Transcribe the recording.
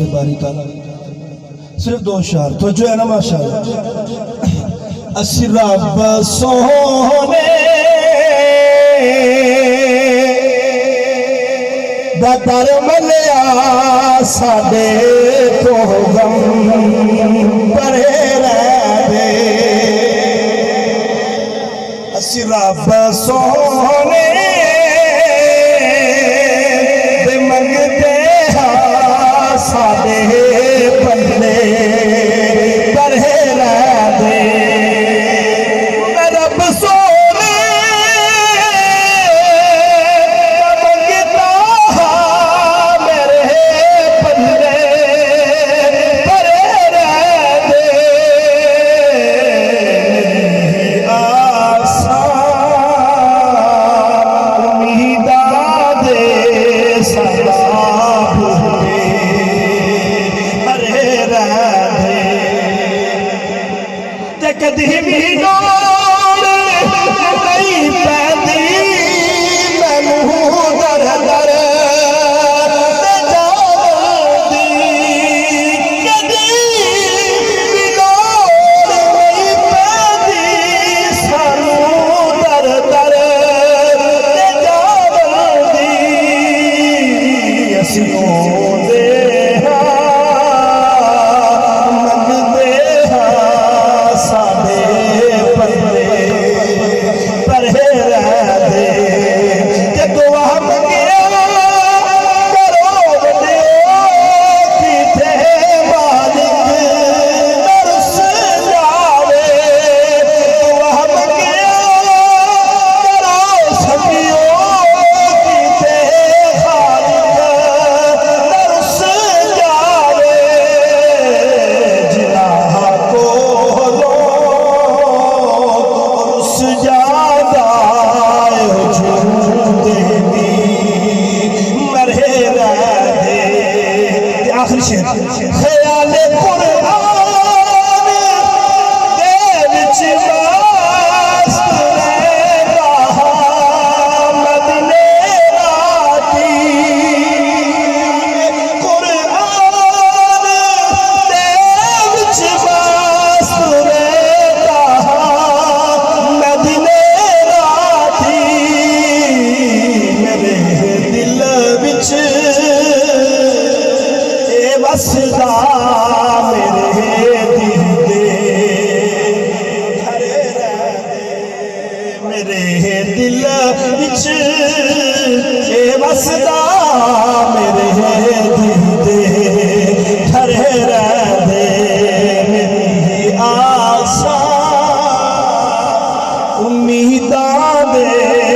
दे बारी ताला सिर्फ दो शार तो जो है ना माशाअल्लाह असी रब सोने दर मलिया साडे तो गम परे रहदे असी रब सोने दे मंगते हाँ साडे पल्ले परे रहदे मैं रब सोने कदी भी लोड़ नहीं पैंदी मैनू दर दर जावदी कदी भी लोड़ नहीं पैंदी सानू दर दर जावदी असीं ख्याले कुरान दे विच मस्त रहंदा मदीने राती कुरान दे विच मस्त रहंदा मदीने राती मेरे दिल विच बसदा मेरे दिल दे घरे रहदे मेरे दिल विच बसदा मेरे दिल दे घरे रहदे मेरी आशा उम्मीदां दे